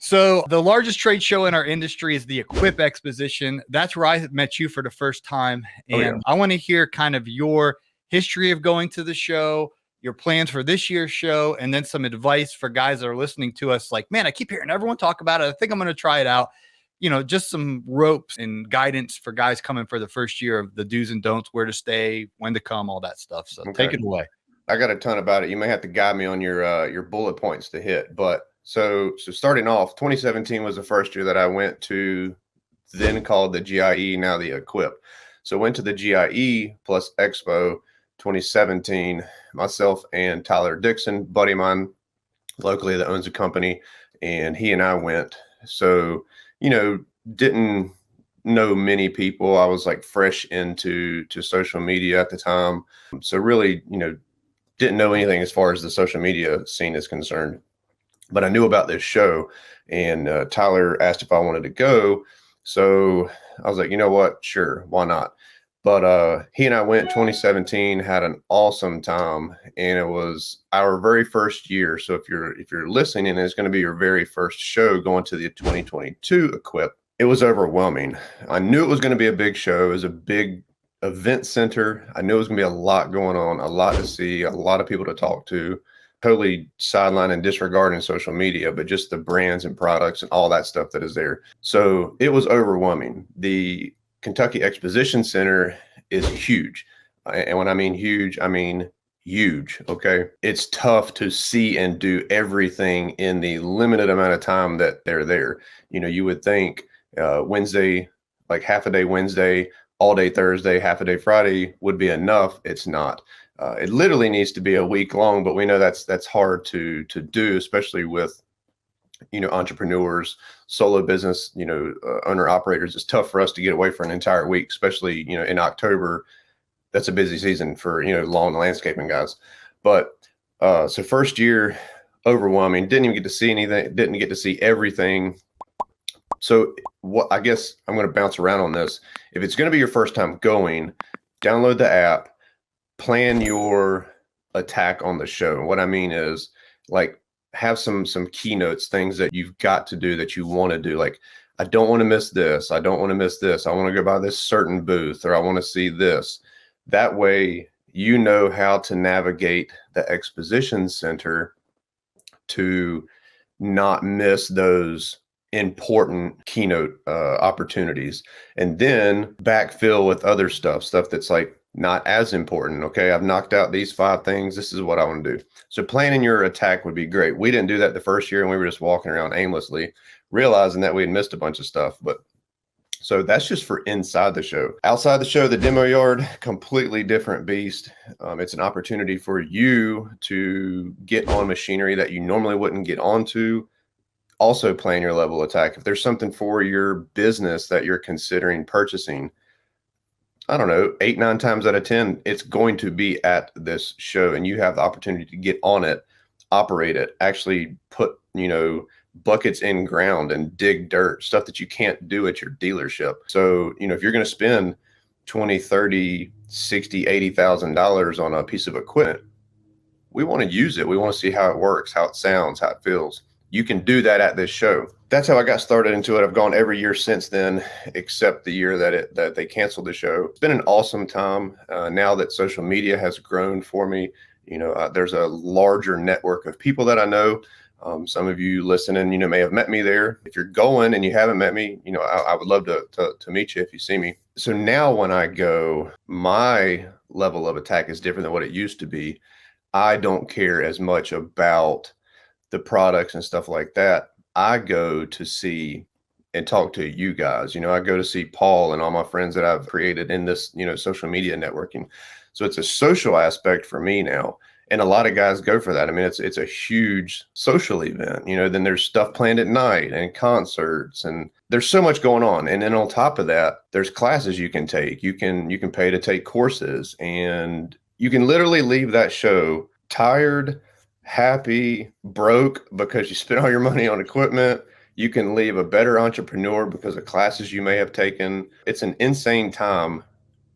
So the largest trade show in our industry is the Equip Exposition. That's where I met you for the first time. And I want to hear kind of your history of going to the show, your plans for this year's show, and then some advice for guys that are listening to us like, man, I keep hearing everyone talk about it. I think I'm going to try it out. You know, just some ropes and guidance for guys coming for the first year of the do's and don'ts, where to stay, when to come, all that stuff. So take it away. I got a ton about it. You may have to guide me on your bullet points to hit. But so starting off, 2017 was the first year that I went to, then called the GIE, now the Equip. So went to the GIE+EXPO 2017, myself and Tyler Dixon, buddy of mine locally that owns a company, and he and I went. So, you know, didn't know many people. I was like fresh into social media at the time. So really, you know, didn't know anything as far as the social media scene is concerned, but I knew about this show, and Tyler asked if I wanted to go. So I was like, you know what? Sure. Why not? But he and I went 2017, had an awesome time, and it was our very first year. So if you're listening and it's going to be your very first show going to the 2022 Equip, it was overwhelming. I knew it was going to be a big show. It was a big event center. I knew it was going to be a lot going on, a lot to see, a lot of people to talk to. Totally sideline and disregarding social media, but just the brands and products and all that stuff that is there. So it was overwhelming. The Kentucky Exposition Center is huge. And when I mean huge, I mean huge. Okay. It's tough to see and do everything in the limited amount of time that they're there. You know, you would think Wednesday, like half a day Wednesday, all day Thursday, half a day Friday would be enough. It's not. It literally needs to be a week long, but we know that's hard to do, especially with, you know, entrepreneurs, solo business, you know, owner operators. It's tough for us to get away for an entire week, especially, you know, in October. That's a busy season for, you know, lawn and landscaping guys. But so first year, overwhelming. Didn't even get to see anything. Didn't get to see everything. So what I guess I'm going to bounce around on this. If it's going to be your first time going, download the app, plan your attack on the show. What I mean is, like, have some keynotes, things that you've got to do that you want to do. Like, I don't want to miss this. I don't want to miss this. I want to go by this certain booth, or I want to see this. That way, you know how to navigate the exposition center to not miss those important keynote opportunities, and then backfill with other stuff that's like not as important. Okay, I've knocked out these 5 things. This is what I want to do. So planning your attack would be great. We didn't do that the first year, and we were just walking around aimlessly, realizing that we had missed a bunch of stuff. But so that's just for inside the show. Outside the show, the demo yard, completely different beast. It's an opportunity for you to get on machinery that you normally wouldn't get onto. Also plan your level attack. If there's something for your business that you're considering purchasing, I don't know, 8, 9 times out of 10, it's going to be at this show, and you have the opportunity to get on it, operate it, actually put, you know, buckets in ground and dig dirt, stuff that you can't do at your dealership. So, you know, if you're going to spend 20, 30, 60, $80,000 on a piece of equipment, we want to use it. We want to see how it works, how it sounds, how it feels. You can do that at this show. That's how I got started into it. I've gone every year since then, except the year that they canceled the show. It's been an awesome time. Now that social media has grown for me, you know, there's a larger network of people that I know. Some of you listening, you know, may have met me there. If you're going and you haven't met me, you know, I would love to meet you if you see me. So now when I go, my level of attack is different than what it used to be. I don't care as much about the products and stuff like that. I go to see and talk to you guys. You know, I go to see Paul and all my friends that I've created in this, you know, social media networking. So it's a social aspect for me now. And a lot of guys go for that. I mean, it's a huge social event, you know. Then there's stuff planned at night and concerts, and there's so much going on. And then on top of that, there's classes you can take. You can pay to take courses, and you can literally leave that show tired, happy, broke because you spent all your money on equipment. You can leave a better entrepreneur because of classes you may have taken. It's an insane time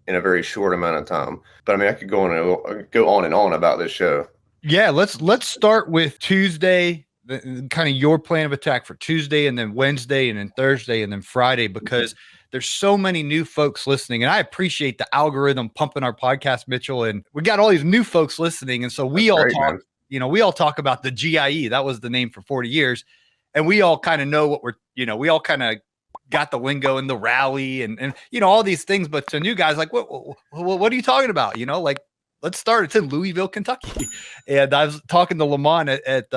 in a very short amount of time. But I mean, I could go on and on about this show. Yeah, let's start with Tuesday, kind of your plan of attack for Tuesday and then Wednesday and then Thursday and then Friday, because there's so many new folks listening. And I appreciate the algorithm pumping our podcast, Mitchell. And we got all these new folks listening. And so we all talk, we all talk about the GIE. That was the name for 40 years. And we all kind of know what we all kind of got the lingo and the rally and all these things. But to new guys, like, what are you talking about? Like, let's start. It's in Louisville, Kentucky. And I was talking to Lamont at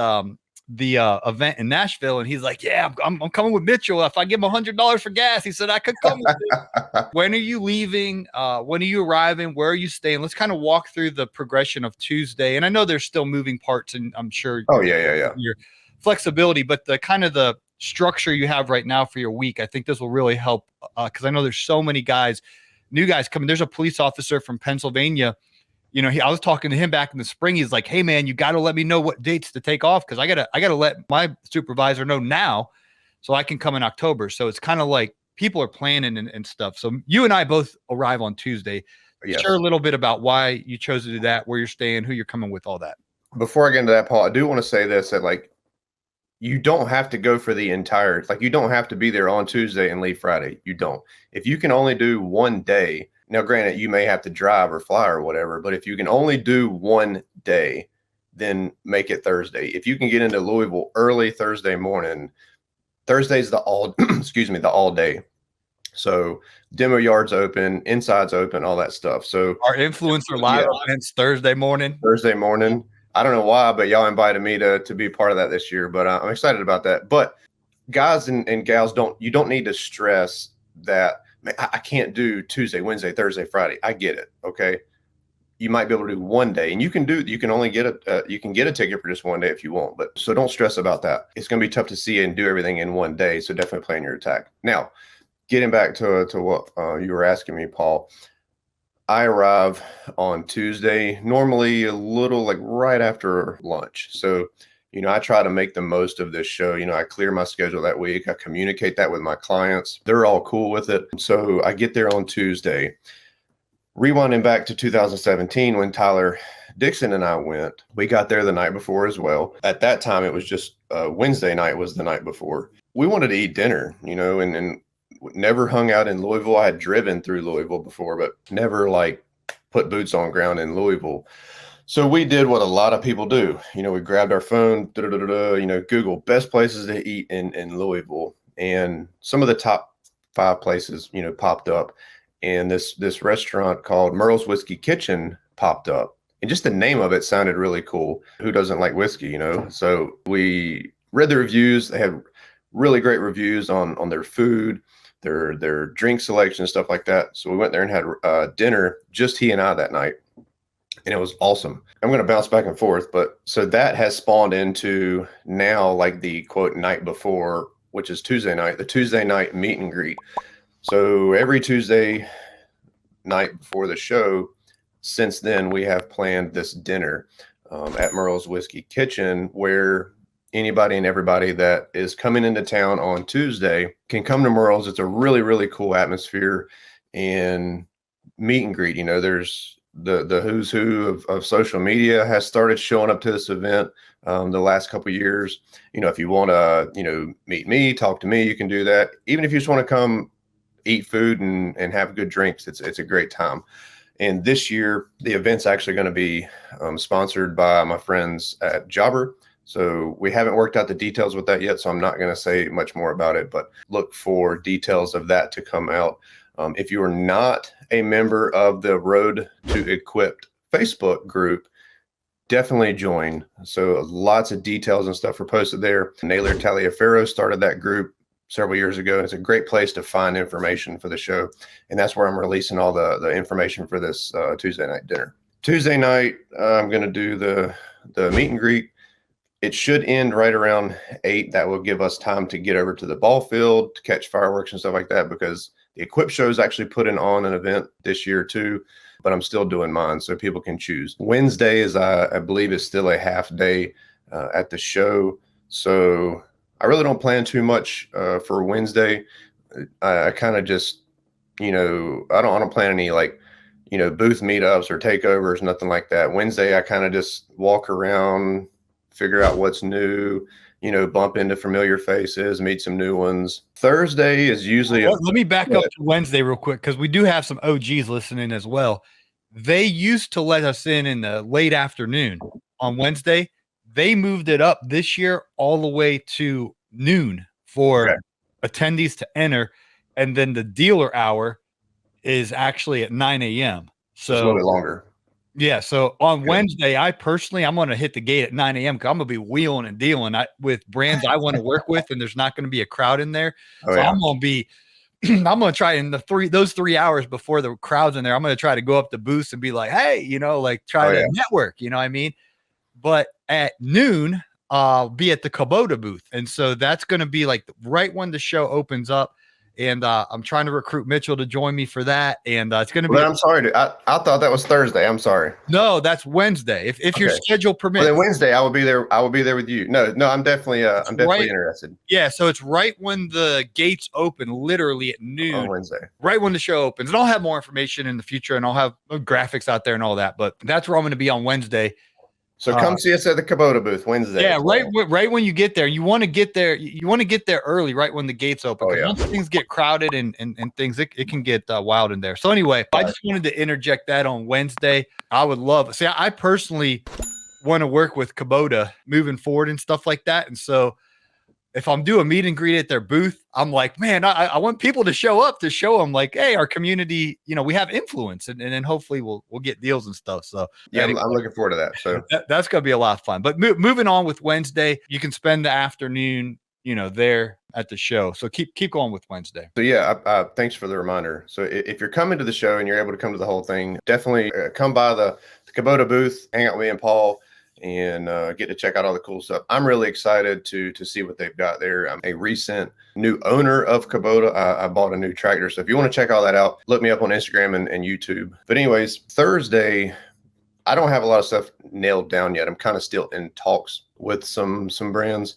the event in Nashville, and he's like, yeah, I'm coming with Mitchell. If I give him $100 for gas, he said I could come with him. When are you leaving? When are you arriving? Where are you staying? Let's kind of walk through the progression of Tuesday. And I know there's still moving parts, and I'm sure your flexibility, but the kind of the structure you have right now for your week, I think this will really help, because I know there's so many new guys coming. There's a police officer from Pennsylvania. I was talking to him back in the spring. He's like, hey man, you got to let me know what dates to take off, because I gotta let my supervisor know now so I can come in October. So it's kind of like people are planning and stuff. So you and I both arrive on Tuesday. Yes. Share a little bit about why you chose to do that, where you're staying, who you're coming with, all that. Before I get into that, Paul, I do want to say this, that like, you don't have to go for the entire, like, you don't have to be there on Tuesday and leave Friday. You don't. If you can only do one day, now granted, you may have to drive or fly or whatever, but if you can only do one day, then make it Thursday. If you can get into Louisville early Thursday morning, Thursday's the all day. So demo yards open, inside's open, all that stuff. So our influencer live events Thursday morning. I don't know why, but y'all invited me to be part of that this year, but I'm excited about that. But guys and gals, you don't need to stress that, man, I can't do Tuesday, Wednesday, Thursday, Friday. I get it. Okay. You might be able to do one day, and you can only get you can get a ticket for just one day if you want, but so don't stress about that. It's going to be tough to see and do everything in one day. So definitely plan your attack. Now, getting back to what you were asking me, Paul, I arrive on Tuesday, normally a little like right after lunch. So, I try to make the most of this show. I clear my schedule that week. I communicate that with my clients. They're all cool with it. So I get there on Tuesday. Rewinding back to 2017 when Tyler Dixon and I went, we got there the night before as well. At that time, it was just Wednesday night was the night before. We wanted to eat dinner, and never hung out in Louisville. I had driven through Louisville before, but never like put boots on ground in Louisville. So we did what a lot of people do. We grabbed our phone, Google best places to eat in Louisville. And some of the top 5 places, popped up. And this restaurant called Merle's Whiskey Kitchen popped up. And just the name of it sounded really cool. Who doesn't like whiskey, So we read the reviews. They had really great reviews on their food, their drink selection and stuff like that. So we went there and had dinner, just he and I that night. And it was awesome. I'm going to bounce back and forth, but so that has spawned into now like the quote night before, which is Tuesday night, the Tuesday night meet and greet. So every Tuesday night before the show, since then, we have planned this dinner at Merle's Whiskey Kitchen, where anybody and everybody that is coming into town on Tuesday can come to Merle's. It's a really, really cool atmosphere and meet and greet. There's the who's who of social media has started showing up to this event the last couple of years. If you want to, meet me, talk to me, you can do that. Even if you just want to come eat food and have good drinks, it's a great time. And this year, the event's actually going to be sponsored by my friends at Jobber. So we haven't worked out the details with that yet, so I'm not going to say much more about it, but look for details of that to come out. If you are not a member of the Road to Equipped Facebook group, definitely join. So lots of details and stuff are posted there. Naylor Taliaferro started that group several years ago. It's a great place to find information for the show. And that's where I'm releasing all the information for this Tuesday night dinner. Tuesday night, I'm going to do the meet and greet. It should end right around 8. That will give us time to get over to the ball field to catch fireworks and stuff like that, because the Equip show is actually putting on an event this year too, but I'm still doing mine so people can choose. Wednesday is, I believe, is still a half day at the show. So I really don't plan too much for Wednesday. I kind of just, I don't plan any booth meetups or takeovers, nothing like that. Wednesday, I kind of just walk around, figure out what's new, you know, bump into familiar faces, meet some new ones. Thursday is usually let me back up to Wednesday real quick, because we do have some OGs listening as well. They used to let us in the late afternoon on Wednesday. They moved it up this year all the way to noon for attendees to enter, and then the dealer hour is actually at 9 a.m. So it's a little bit longer. Yeah. So on Wednesday, I'm going to hit the gate at 9 a.m. because I'm going to be wheeling and dealing with brands I want to work with, and there's not going to be a crowd in there. I'm going to be, I'm going to try in those 3 hours before the crowd's in there. I'm going to try to go up to booths and be like, hey, you know, like try to network, you know what I mean? But at noon, I'll be at the Kubota booth. And so that's going to be like right when the show opens up. And I'm trying to recruit Mitchell to join me for that. And it's going to be. I'm sorry, dude. I thought that was Thursday. I'm sorry. No, that's Wednesday. If your schedule permits. Well, then Wednesday, I will be there. I will be there with you. No, I'm definitely interested. Yeah. So it's right when the gates open, literally at noon on Wednesday, right when the show opens. And I'll have more information in the future, and I'll have graphics out there and all that. But that's where I'm going to be on Wednesday. So come see us at the Kubota booth Wednesday. Yeah, right when you get there. You want to get there. You want to get there early, right when the gates open. Once things get crowded and things, it can get wild in there. So anyway, I just wanted to interject that on Wednesday. I would love. See, I personally want to work with Kubota moving forward and stuff like that. And so if I'm doing a meet and greet at their booth, I'm like, man, I want people to show up to show them like, hey, our community, you know, we have influence, and then hopefully we'll get deals and stuff. So anyway, I'm looking forward to that. So that's going to be a lot of fun. But moving on with Wednesday, you can spend the afternoon, you know, there at the show. So keep going with Wednesday. So thanks for the reminder. So if you're coming to the show and you're able to come to the whole thing, definitely come by the Kubota booth, hang out with me and Paul, and get to check out all the cool stuff. I'm really excited to see what they've got there. I'm a recent new owner of Kubota. I bought a new tractor. So if you want to check all that out, look me up on Instagram and YouTube. But anyways, Thursday, I don't have a lot of stuff nailed down yet. I'm kind of still in talks with some brands,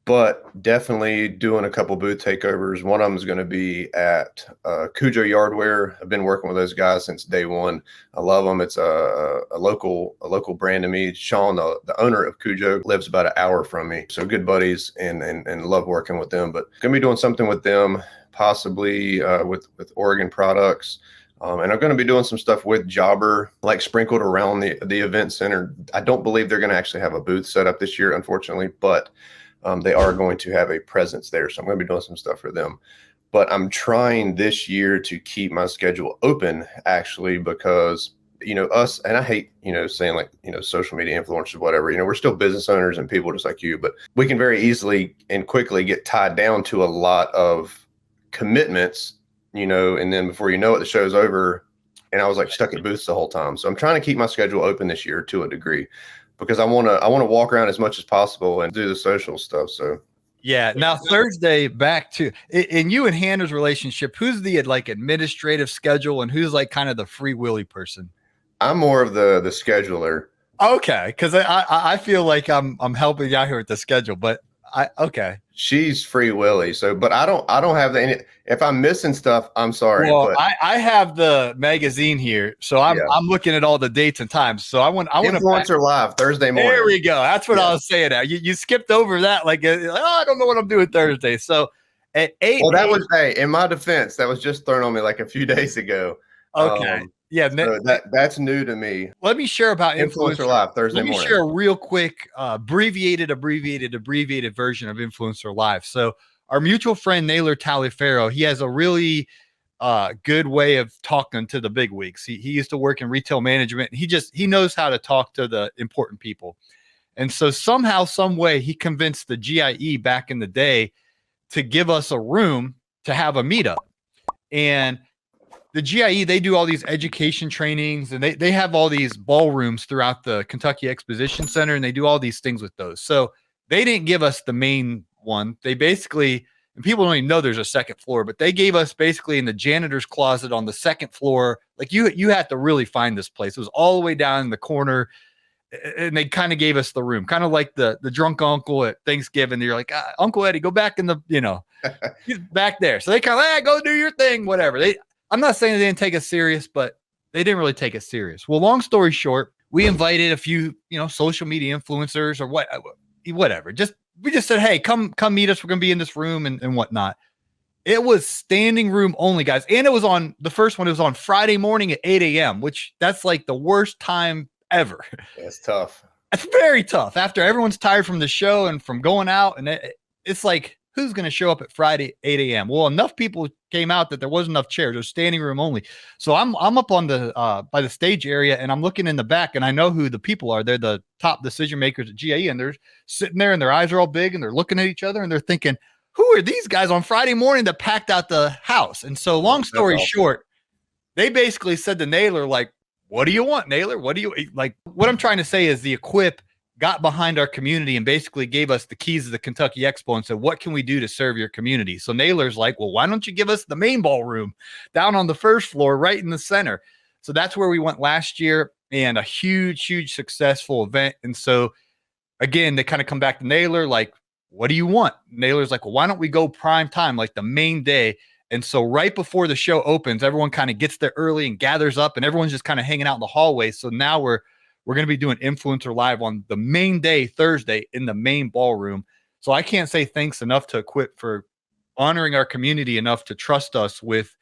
but definitely doing a couple booth takeovers. One of them is going to be at Cujo Yardware. I've been working with those guys since day one. I love them. It's a local brand to me. Sean, the owner of Cujo, lives about an hour from me. So good buddies and love working with them. But going to be doing something with them, possibly with Oregon products. And I'm going to be doing some stuff with Jobber, like sprinkled around the event center. I don't believe they're going to actually have a booth set up this year, unfortunately, but they are going to have a presence there. So I'm going to be doing some stuff for them. But I'm trying this year to keep my schedule open, actually, because, you know, us, and I hate, you know, saying like, you know, social media influencers, whatever, you know, we're still business owners and people just like you, but we can very easily and quickly get tied down to a lot of commitments, you know, and then before you know it, the show's over. And I was like stuck at booths the whole time. So I'm trying to keep my schedule open this year to a degree, because I want to walk around as much as possible and do the social stuff. So yeah. Now Thursday, back to in you and Hannah's relationship, who's the like administrative schedule and who's like kind of the free willy person? I'm more of the scheduler. Okay, because I feel like I'm helping you out here with the schedule, but she's free willy. So, but I don't have any. If I'm missing stuff, I'm sorry. Well, but I have the magazine here, so I'm looking at all the dates and times. So I want Influencer Live Thursday morning. There we go. That's what I was saying. Now you skipped over that. Like, I don't know what I'm doing Thursday. So at 8. Well, that was in my defense, that was just thrown on me like a few days ago. Okay. So that's new to me. Let me share about Influencer Live Thursday morning. Let me share a real quick abbreviated version of Influencer Live. So our mutual friend Naylor Taliaferro, he has a really good way of talking to the big wigs. He used to work in retail management. He knows how to talk to the important people. And so somehow, some way, he convinced the GIE back in the day to give us a room to have a meetup. And the GIE, they do all these education trainings, and they have all these ballrooms throughout the Kentucky Exposition Center, and they do all these things with those. So they didn't give us the main one. They basically, and people don't even know there's a second floor, but they gave us basically in the janitor's closet on the second floor. Like you had to really find this place. It was all the way down in the corner, and they kind of gave us the room, kind of like the drunk uncle at Thanksgiving. You're like, Uncle Eddie, go back in the, he's back there. So they kind of, go do your thing, whatever. I'm not saying they didn't take us serious, but they didn't really take us serious. Well, long story short, we invited a few, social media influencers or whatever, just we just said, hey, come meet us. We're going to be in this room and whatnot. It was standing room only, guys. And it was on the first one. It was on Friday morning at 8 a.m., which that's like the worst time ever. It's tough. It's very tough after everyone's tired from the show and from going out. And it's like, who's going to show up at Friday, 8 a.m.? Well, enough people came out that there wasn't enough chairs. It was standing room only. So I'm up on the by the stage area, and I'm looking in the back, and I know who the people are. They're the top decision makers at GIE, and they're sitting there, and their eyes are all big, and they're looking at each other, and they're thinking, who are these guys on Friday morning that packed out the house? And so long story short, they basically said to Naylor, like, what do you want, Naylor? What do you like? What I'm trying to say is the Equip got behind our community and basically gave us the keys of the Kentucky Expo and said, what can we do to serve your community? So Naylor's like, well, why don't you give us the main ballroom down on the first floor, right in the center? So that's where we went last year, and a huge successful event. And so again, they kind of come back to Naylor, like, what do you want? Naylor's like, well, why don't we go prime time, like the main day? And so right before the show opens, everyone kind of gets there early and gathers up, and everyone's just kind of hanging out in the hallway. So now we're going to be doing Influencer Live on the main day, Thursday, in the main ballroom. So I can't say thanks enough to Equip for honoring our community enough to trust us with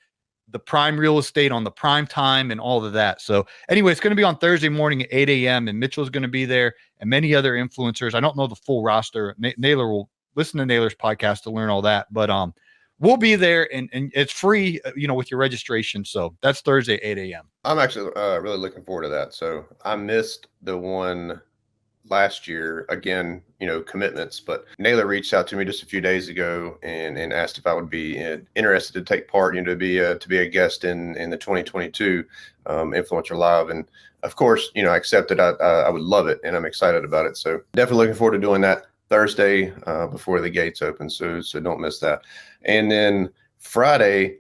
the prime real estate on the prime time and all of that. So anyway, it's going to be on Thursday morning at 8 a.m. and Mitchell's going to be there and many other influencers. I don't know the full roster. Naylor will listen to Naylor's podcast to learn all that, but we'll be there, and it's free, with your registration. So that's Thursday, 8 a.m. I'm actually really looking forward to that. So I missed the one last year, again, commitments, but Naylor reached out to me just a few days ago and asked if I would be interested to take part, to be a guest in the 2022 Influencer Live. And of course, I accepted. I would love it, and I'm excited about it. So definitely looking forward to doing that Thursday before the gates open. So don't miss that. And then Friday,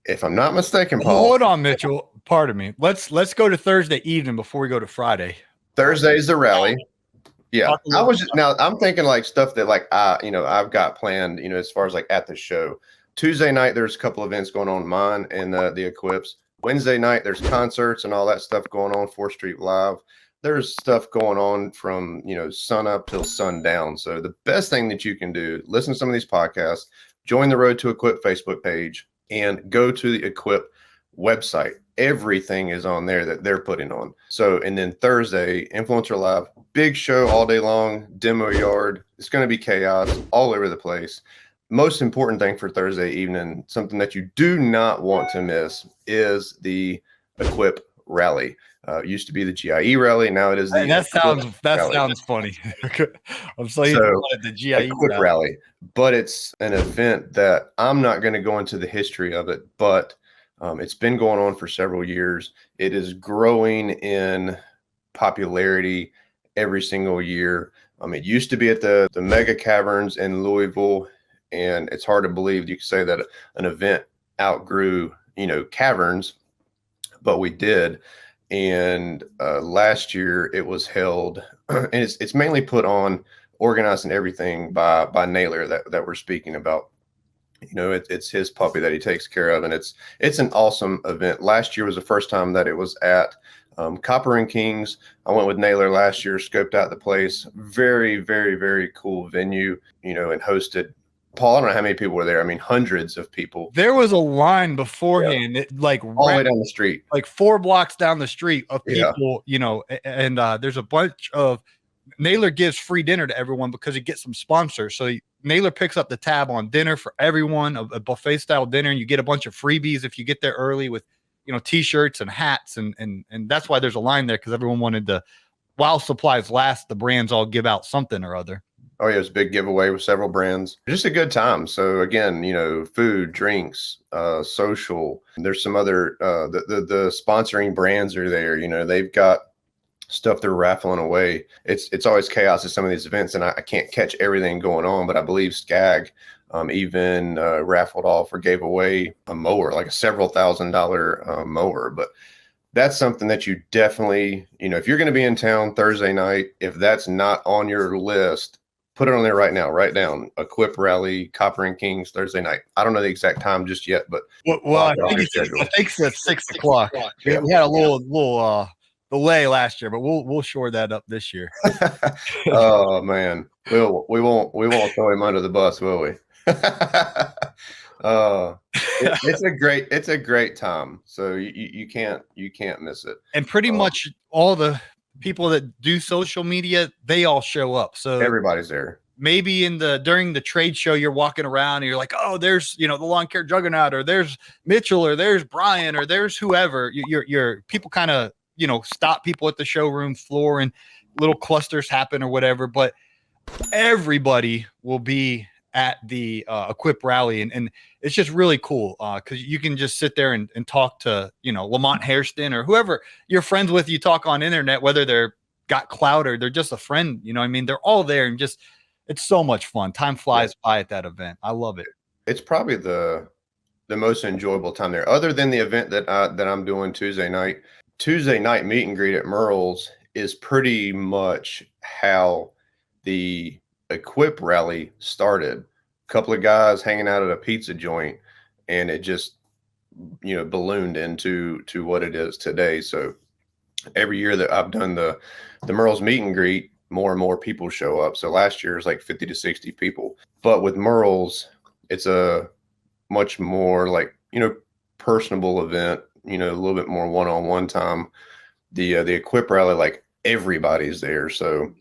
if I'm not mistaken, Paul. Hold on, Mitchell. Pardon me. Let's go to Thursday evening before we go to Friday. Thursday's the rally. Yeah, I'm thinking like stuff that like I've got planned. As far as like at the show. Tuesday night there's a couple events going on, mine and the Equips. Wednesday night there's concerts and all that stuff going on. 4th Street Live. There's stuff going on from sun up till sundown. So the best thing that you can do, listen to some of these podcasts, join the Road to Equip Facebook page, and go to the Equip website. Everything is on there that they're putting on. So, and then Thursday, Influencer Live, big show all day long, demo yard. It's going to be chaos all over the place. Most important thing for Thursday evening, something that you do not want to miss, is the Equip rally. Used to be the GIE rally. Now it is the that sounds funny. I'm so the GIE rally, but it's an event that I'm not going to go into the history of it, but it's been going on for several years. It is growing in popularity every single year. It used to be at the Mega Caverns in Louisville, and it's hard to believe you could say that an event outgrew, caverns, but we did. And last year it was held, and it's mainly put on, organized and everything by Naylor that we're speaking about. It's his puppy that he takes care of, and it's an awesome event. Last year was the first time that it was at Copper and Kings. I went with Naylor last year, scoped out the place. Very, very, very cool venue, and hosted. Paul, I don't know how many people were there. I mean, hundreds of people. There was a line beforehand, all the way down the street, like 4 blocks down the street of people, and there's a bunch of, Naylor gives free dinner to everyone because he gets some sponsors. So Naylor picks up the tab on dinner for everyone, a buffet style dinner, and you get a bunch of freebies if you get there early with, t-shirts and hats. And that's why there's a line there, because everyone wanted to, while supplies last, the brands all give out something or other. Oh, yeah, it was a big giveaway with several brands. Just a good time. So again, food, drinks, social. There's some other the sponsoring brands are there. They've got stuff they're raffling away. It's always chaos at some of these events, and I can't catch everything going on. But I believe Skag even raffled off or gave away a mower, like a several $1,000 mower. But that's something that you definitely, if you're going to be in town Thursday night, if that's not on your list, put it on there right now. Write down Equip Rally, Copper and Kings, Thursday night. I don't know the exact time just yet, but I think it's at 6 o'clock. Yeah. We had a little delay last year, but we'll shore that up this year. Oh man, We won't throw him under the bus, will we? uh, it's a great time. So you can't miss it. And pretty much all the people that do social media, they all show up. So everybody's there. Maybe during the trade show, you're walking around and you're like, oh, there's, the lawn care juggernaut, or there's Mitchell, or there's Brian, or there's whoever. Your people kind of, stop people at the showroom floor and little clusters happen or whatever. But everybody will be at the Equip rally, and it's just really cool because you can just sit there and talk to Lamont Hairston or whoever you're friends with. You talk on internet, whether they're got clout or they're just a friend. I mean, they're all there, and just it's so much fun. Time flies by at that event. I love it. It's probably the most enjoyable time there, other than the event that I'm doing Tuesday night. Tuesday night meet and greet at Merle's is pretty much how the Equip rally started. A couple of guys hanging out at a pizza joint, and it just ballooned into what it is today. So every year that I've done the Merle's meet and greet, more and more people show up. So last year was like 50 to 60 people, but with Merle's, it's a much more like personable event, a little bit more one-on-one time. The Equip rally, like everybody's there, so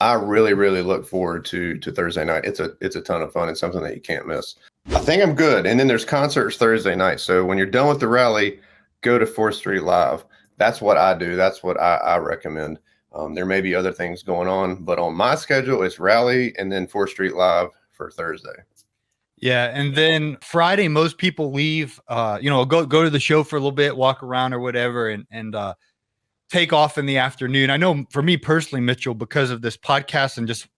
I really look forward to Thursday night. It's a ton of fun. It's something that you can't miss. I think I'm good. And then there's concerts Thursday night. So when you're done with the rally, go to 4th Street Live. That's what I do. That's what I recommend. There may be other things going on, but on my schedule, it's rally and then 4th Street Live for Thursday. Yeah, and then Friday, most people leave. Go to the show for a little bit, walk around or whatever, and take off in the afternoon. I know for me personally, Mitchell, because of this podcast and just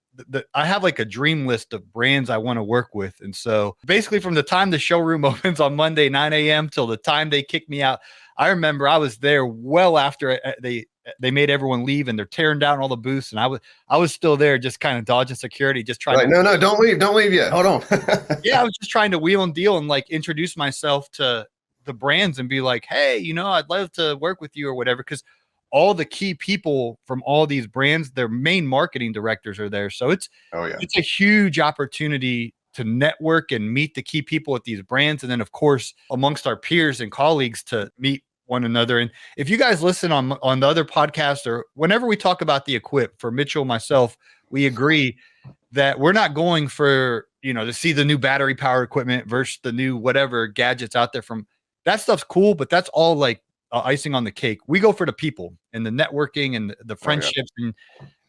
I have like a dream list of brands I want to work with. And so basically from the time the showroom opens on Monday, 9 a.m. till the time they kick me out, I remember I was there well after they made everyone leave and they're tearing down all the booths. And I was still there, just kind of dodging security, just trying to. No, don't leave yet. Hold on. Yeah, I was just trying to wheel and deal and like introduce myself to the brands and be like, hey, I'd love to work with you or whatever. Because all the key people from all these brands, their main marketing directors are there. So it's a huge opportunity to network and meet the key people at these brands. And then of course, amongst our peers and colleagues to meet one another. And if you guys listen on the other podcast or whenever we talk about the Equip, for Mitchell, myself, we agree that we're not going for, to see the new battery power equipment versus the new whatever gadgets out there. From that stuff's cool, but that's all like icing on the cake. We go for the people and the networking and the friendships.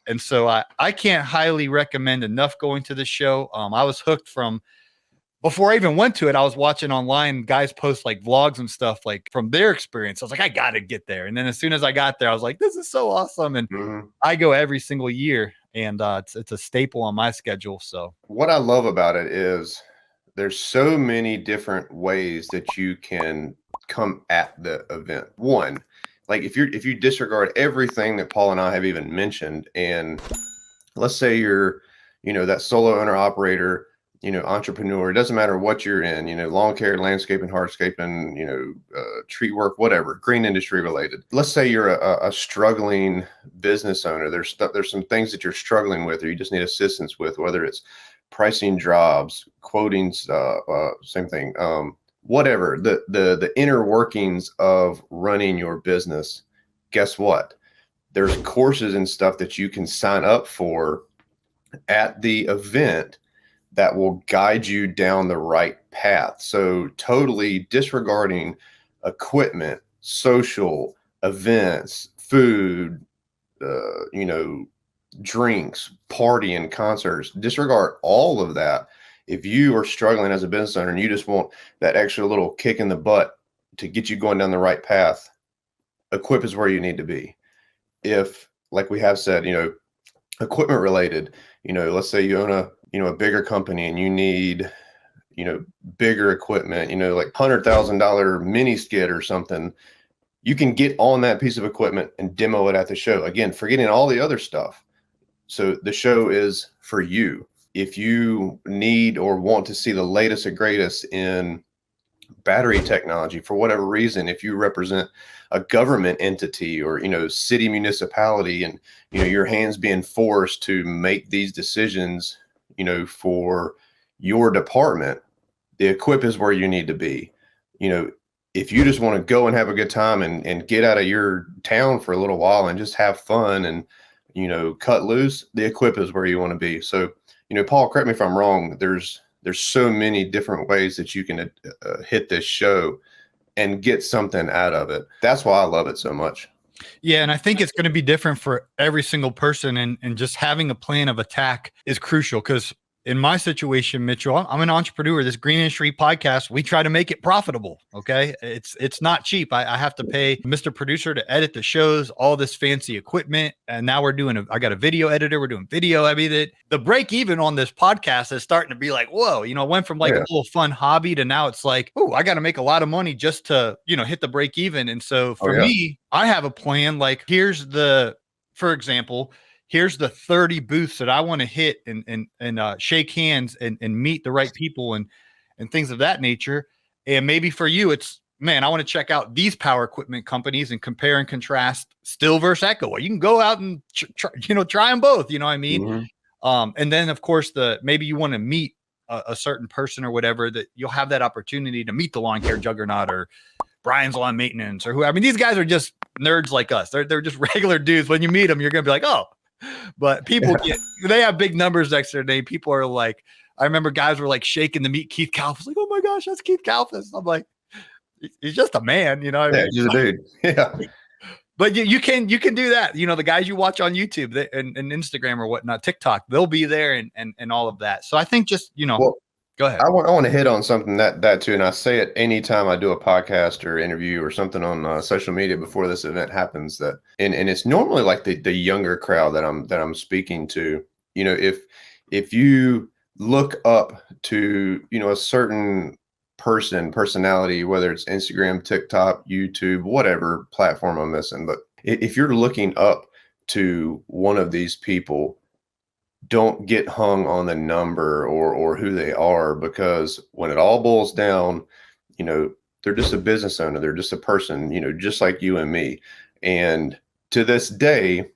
And so I can't highly recommend enough going to this show. I was hooked from before I even went to it. I was watching online guys post like vlogs and stuff like from their experience. I was like, I got to get there. And then as soon as I got there, I was like, this is so awesome. And I go every single year, and it's a staple on my schedule. So what I love about it is there's so many different ways that you can come at the event. One, like if you disregard everything that Paul and I have even mentioned, and let's say you're, that solo owner operator, entrepreneur, it doesn't matter what you're in, lawn care, landscaping, hardscaping, tree work, whatever, green industry related. Let's say you're a struggling business owner. There's some things that you're struggling with, or you just need assistance with, whether it's pricing jobs, quoting, same thing, whatever, the inner workings of running your business. Guess what? There's courses and stuff that you can sign up for at the event that will guide you down the right path. So totally disregarding equipment, social events, food, drinks, partying, concerts, disregard all of that. If you are struggling as a business owner and you just want that extra little kick in the butt to get you going down the right path, Equip is where you need to be. If, like we have said, equipment related, let's say you own a bigger company and you need, bigger equipment, like $100,000 mini skid or something, you can get on that piece of equipment and demo it at the show. Again, forgetting all the other stuff. So the show is for you. If you need or want to see the latest and greatest in battery technology, for whatever reason, if you represent a government entity or, city municipality, and, your hands being forced to make these decisions, for your department, the Equip is where you need to be. If you just want to go and have a good time and get out of your town for a little while and just have fun and, cut loose, the Equip is where you want to be. So, Paul, correct me if I'm wrong. There's so many different ways that you can hit this show and get something out of it. That's why I love it so much. Yeah. And I think it's going to be different for every single person. And just having a plan of attack is crucial, because in my situation, Mitchell, I'm an entrepreneur. This Green Industry podcast, we try to make it profitable. Okay. It's not cheap. I have to pay Mr. Producer to edit the shows, all this fancy equipment. And now I got a video editor. We're doing video. I mean, the break even on this podcast is starting to be like, whoa, it went from like a little fun hobby to now it's like, oh, I got to make a lot of money just to, hit the break even. And so for me, I have a plan. Like for example, here's the 30 booths that I want to hit and shake hands and meet the right people and things of that nature. And maybe for you, it's, man, I want to check out these power equipment companies and compare and contrast Stihl versus Echo. You can go out and try them both. You know what I mean? Mm-hmm. And then of course, maybe you want to meet a certain person or whatever, that you'll have that opportunity to meet the lawn care juggernaut or Brian's Lawn Maintenance or who. I mean, these guys are just nerds like us. They're just regular dudes. When you meet them, you're going to be like, oh. But people they have big numbers next to their name. People are like, I remember guys were like shaking to meet Keith Kalfas. Like, oh my gosh, that's Keith Kalfas. I'm like, he's just a man, What I mean? He's a dude. Yeah. But you can do that. The guys you watch on YouTube and Instagram or whatnot, TikTok, they'll be there and all of that. So I think just, go ahead. I want to hit on something that too. And I say it anytime I do a podcast or interview or something on social media before this event happens, that, and it's normally like the younger crowd that I'm speaking to, if you look up to, a certain personality, whether it's Instagram, TikTok, YouTube, whatever platform I'm missing, but if you're looking up to one of these people, don't get hung on the number or who they are, because when it all boils down, they're just a business owner. They're just a person, just like you and me. And to this day,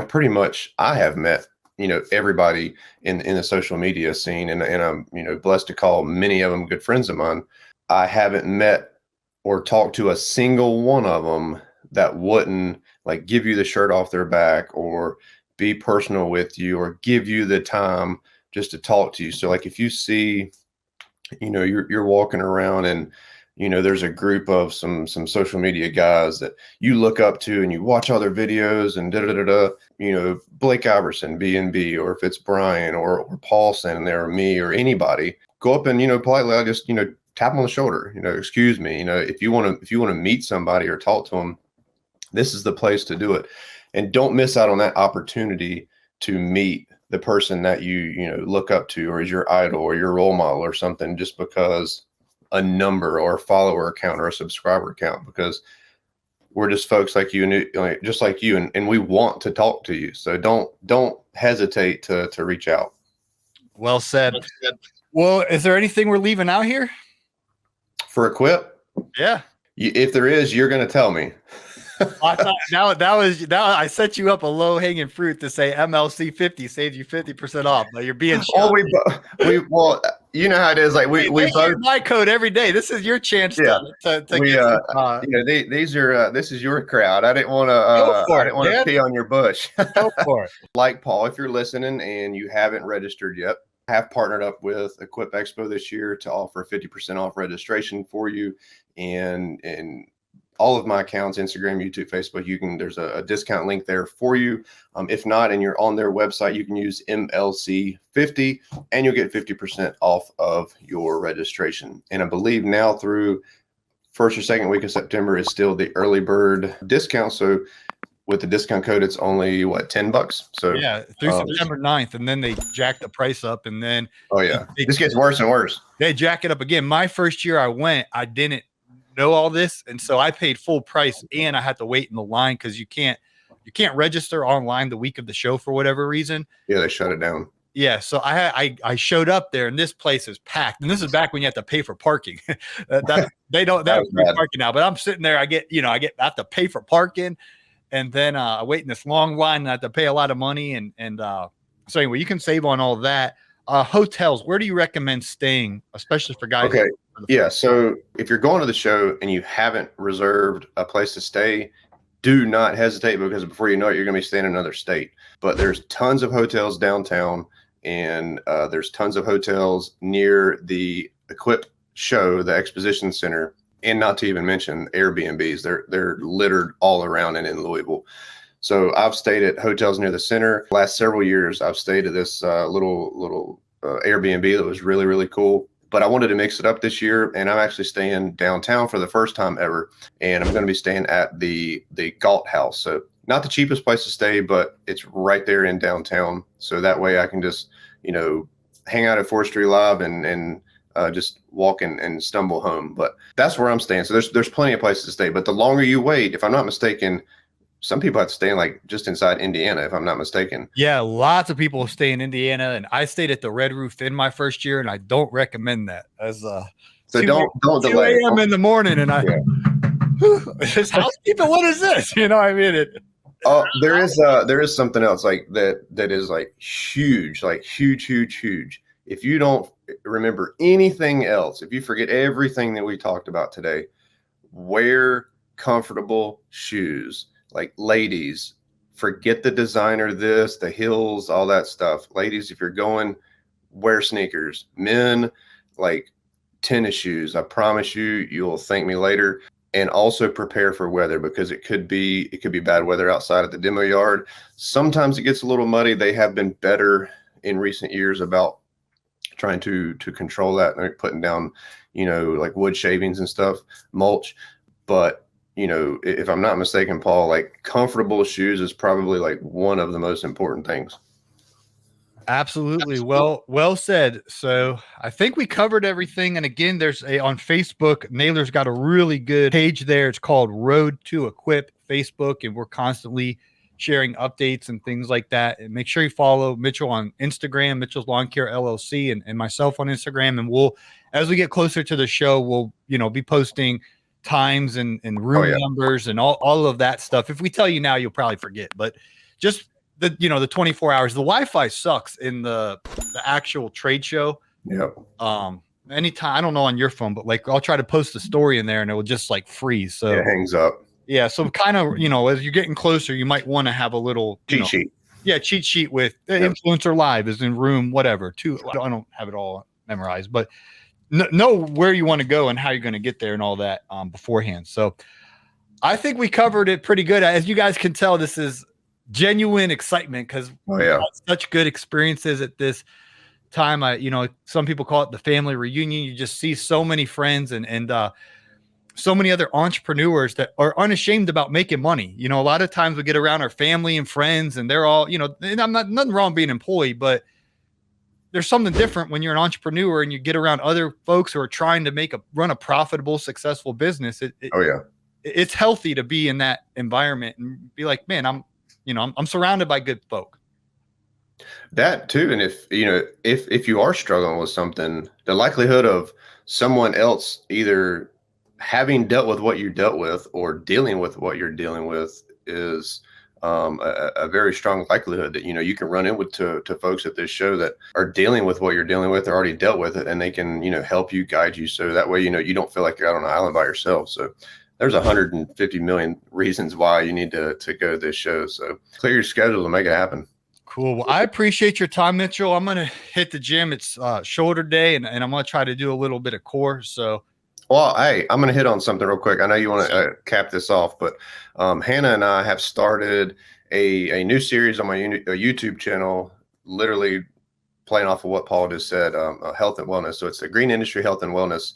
pretty much I have met, everybody in the social media scene, and I'm, blessed to call many of them good friends of mine. I haven't met or talked to a single one of them that wouldn't like give you the shirt off their back or be personal with you or give you the time just to talk to you. So like if you see, you're walking around and, there's a group of some social media guys that you look up to and you watch all their videos and Blake Iverson, B&B, or if it's Brian or Paul standing there or me or anybody, go up and, politely, I'll just, tap them on the shoulder, excuse me, if you want to meet somebody or talk to them, this is the place to do it. And don't miss out on that opportunity to meet the person that you look up to or is your idol or your role model or something, just because a number or a follower count or a subscriber count, because we're just folks like you, just like you, and we want to talk to you. So don't hesitate to reach out. Well said. Well, is there anything we're leaving out here for Equip? Yeah. If there is, you're going to tell me. I thought I set you up a low hanging fruit to say MLC 50 saves you 50% off, but you're being shot. Well, you know how it is. Like we both my code every day. This is your chance to this is your crowd. I didn't want to pee on your bush. Go for it. Like Paul, if you're listening and you haven't registered yet, I have partnered up with Equip Expo this year to offer 50% off registration for you, and all of my accounts, Instagram, YouTube, Facebook, there's a discount link there for you. If not, and you're on their website, you can use MLC50 and you'll get 50% off of your registration. And I believe now through first or second week of September is still the early bird discount. So with the discount code, it's only $10. So yeah, through September 9th. And then they jack the price up, and then this gets worse and worse. They jack it up again. My first year I went, I didn't know all this, and so I paid full price, and I had to wait in the line because you can't register online the week of the show for whatever reason. Yeah, they shut it down. Yeah, so I showed up there, and this place is packed. And this is back when you had to pay for parking. They don't That have was free bad. parking now. But I'm sitting there. I have to pay for parking, and then I wait in this long line, and I have to pay a lot of money. And so anyway, you can save on all of that. Hotels. Where do you recommend staying, especially for guys? Okay. Yeah. So if you're going to the show and you haven't reserved a place to stay, do not hesitate, because before you know it, you're going to be staying in another state. But there's tons of hotels downtown, and there's tons of hotels near the Equip show, the exposition center, and not to even mention Airbnbs. They're littered all around and in Louisville. So I've stayed at hotels near the center. Last several years, I've stayed at this little Airbnb that was really, really cool. But I wanted to mix it up this year, and I'm actually staying downtown for the first time ever. And I'm going to be staying at the Galt House. So not the cheapest place to stay, but it's right there in downtown. So that way I can just, hang out at 4th Street Live and just walk and stumble home. But that's where I'm staying. So there's plenty of places to stay. But the longer you wait, if I'm not mistaken, some people have to stay in just inside Indiana, if I'm not mistaken. Yeah, lots of people stay in Indiana, and I stayed at the Red Roof Inn my first year, and I don't recommend that. As so don't delay. 2 a.m. in the morning, and this housekeeping. What is this? I mean, there is something else that is huge, huge. If you don't remember anything else, if you forget everything that we talked about today, wear comfortable shoes. Ladies, forget the designer, the heels, all that stuff. Ladies, if you're going, wear sneakers. Men, tennis shoes. I promise you'll thank me later. And also prepare for weather, because it could be bad weather outside at the demo yard. Sometimes it gets a little muddy. They have been better in recent years about trying to control that. They're putting down, wood shavings and stuff, mulch. But if I'm not mistaken, Paul, comfortable shoes is probably one of the most important things. Absolutely. Well said. So I think we covered everything. And again, there's on Facebook, Naylor's got a really good page there. It's called Road to Equip Facebook, and we're constantly sharing updates and things like that. And make sure you follow Mitchell on Instagram, Mitchell's Lawn Care LLC, and myself on Instagram. And we'll, as we get closer to the show, we'll be posting times and room numbers and all of that stuff. If we tell you now, you'll probably forget, but just the 24 hours, the Wi-Fi sucks in the actual trade show. Yeah. Anytime, I don't know on your phone, but I'll try to post a story in there and it will just freeze. So it hangs up. Yeah. So kind of, as you're getting closer, you might want to have a little cheat sheet. Yeah. Cheat sheet with Influencer Live is in room, whatever. I don't have it all memorized, but know where you want to go and how you're going to get there and all that beforehand. So I think we covered it pretty good. As you guys can tell, this is genuine excitement because we had such good experiences at this time. Some people call it the family reunion. You just see so many friends and so many other entrepreneurs that are unashamed about making money. A lot of times we get around our family and friends and they're all, and I'm not nothing wrong being an employee, but there's something different when you're an entrepreneur and you get around other folks who are trying to run a profitable, successful business. It's healthy to be in that environment and be like, man, I'm surrounded by good folk. That too. And if you are struggling with something, the likelihood of someone else either having dealt with what you dealt with or dealing with what you're dealing with is a very strong likelihood that you can run into folks at this show that are dealing with what you're dealing with, or already dealt with it, and they can help you, guide you, so that way you don't feel like you're out on an island by yourself. So there's 150 million reasons why you need to go to this show. So clear your schedule and make it happen. Cool. Well, I appreciate your time, Mitchell. I'm gonna hit the gym. It's shoulder day, and I'm gonna try to do a little bit of core. So. Well, hey, I'm going to hit on something real quick. I know you want to cap this off, but Hannah and I have started a new series on my YouTube channel, literally playing off of what Paul just said, health and wellness. So it's the Green Industry Health and Wellness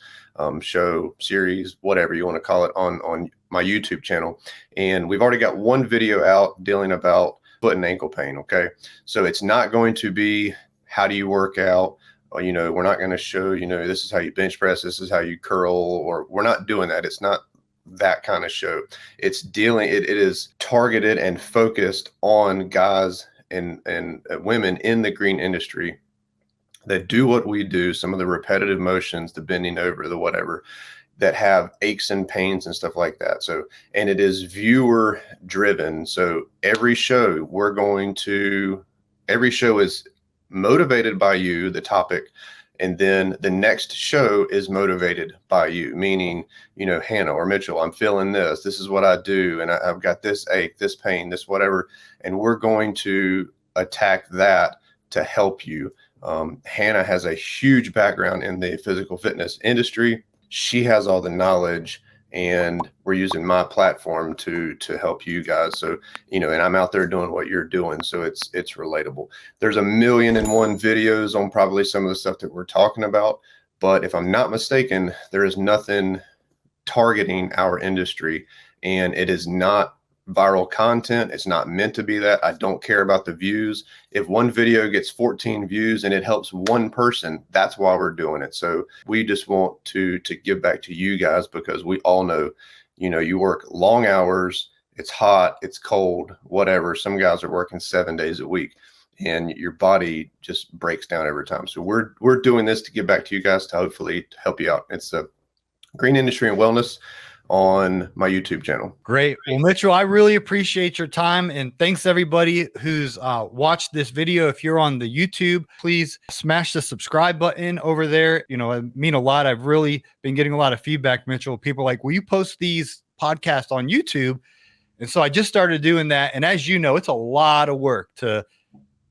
show, series, whatever you want to call it, on my YouTube channel. And we've already got one video out dealing about foot and ankle pain, okay? So it's not going to be how do you work out. We're not going to show, this is how you bench press, this is how you curl, or we're not doing that. It's not that kind of show. It's it is targeted and focused on guys and women in the green industry that do what we do, some of the repetitive motions, the bending over, the whatever, that have aches and pains and stuff like that. So, and it is viewer driven. So every show is motivated by you, the topic, and then the next show is motivated by you, meaning, you know, Hannah or Mitchell, I'm feeling this is what I do, and I've got this ache, this pain, this whatever, and we're going to attack that to help you. Hannah has a huge background in the physical fitness industry. She has all the knowledge, and we're using my platform to help you guys. So, you know, and I'm out there doing what you're doing. So it's relatable. There's 1,000,001 videos on probably some of the stuff that we're talking about. But if I'm not mistaken, there is nothing targeting our industry, and it is not viral content. It's not meant to be that. I don't care about the views. If one video gets 14 views and it helps one person, that's why we're doing it. So we just want to give back to you guys, because we all know, you know, you work long hours, it's hot, it's cold, whatever. Some guys are working 7 days a week, and your body just breaks down every time. So we're doing this to give back to you guys, to hopefully help you out. It's the Green Industry and Wellness on my YouTube channel. Great. Well, Mitchell, I really appreciate your time, and thanks everybody who's watched this video. If you're on the YouTube, please smash the subscribe button over there. You know, it mean a lot. I've really been getting a lot of feedback, Mitchell. People are like, will you post these podcasts on YouTube? And so I just started doing that. And as you know, it's a lot of work to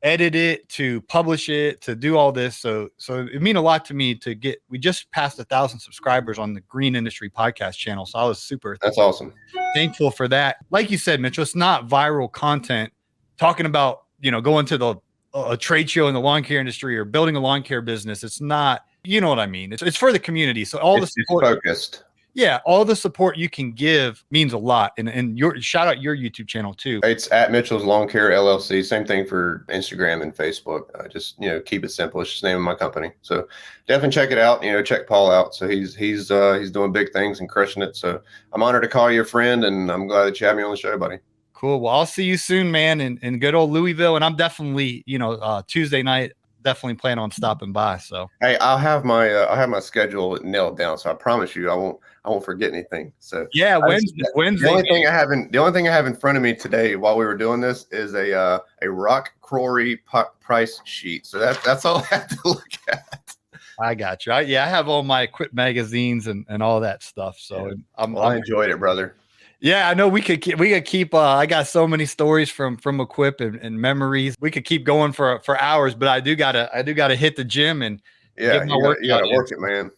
edit it, to publish it, to do all this. So it mean a lot to me to get, we just passed 1,000 subscribers on the Green Industry podcast channel. So I was that's awesome. Thankful for that. Like you said, Mitchell, it's not viral content talking about, you know, going to a trade show in the lawn care industry or building a lawn care business. It's not, you know what I mean? It's for the community. So all the support, it's focused. Yeah, all the support you can give means a lot. And your shout out your YouTube channel too. It's at Mitchell's Lawn Care LLC. Same thing for Instagram and Facebook. Just, you know, keep it simple. It's just the name of my company. So definitely check it out. You know, check Paul out. So he's doing big things and crushing it. So I'm honored to call you a friend, and I'm glad that you had me on the show, buddy. Cool. Well, I'll see you soon, man, in good old Louisville. And I'm definitely, you know, Tuesday night, definitely plan on stopping by. So hey, I'll have my schedule nailed down. So I promise you, I won't forget anything. So yeah, Wednesday. The only thing I have in front of me today while we were doing this is a rock quarry price sheet. So that's all I have to look at. I got you. I have all my Equip magazines and all that stuff. So yeah. I enjoyed it, brother. Yeah, I know we could keep I got so many stories from Equip and memories. We could keep going for hours, but I do gotta hit the gym and get my work. You gotta work it, man.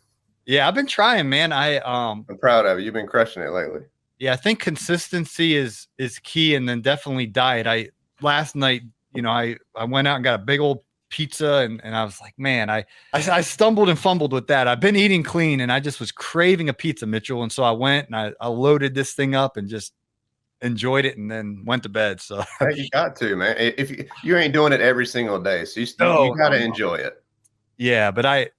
Yeah, I've been trying, man. I'm proud of you. You've been crushing it lately. Yeah, I think consistency is key, and then definitely diet. Last night, you know, I went out and got a big old pizza, and I was like, man, I stumbled and fumbled with that. I've been eating clean, and I just was craving a pizza, Mitchell. And so I went and I loaded this thing up and just enjoyed it, and then went to bed. So hey, you got to, man. If you ain't doing it every single day, so you got to enjoy it. Yeah, but I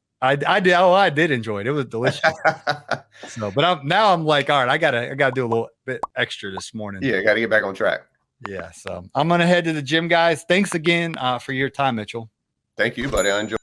did enjoy it. It was delicious. So, but I'm like, all right, I gotta do a little bit extra this morning. Yeah, got to get back on track. Yeah, so I'm gonna head to the gym, guys. Thanks again for your time, Mitchell. Thank you, buddy. I enjoyed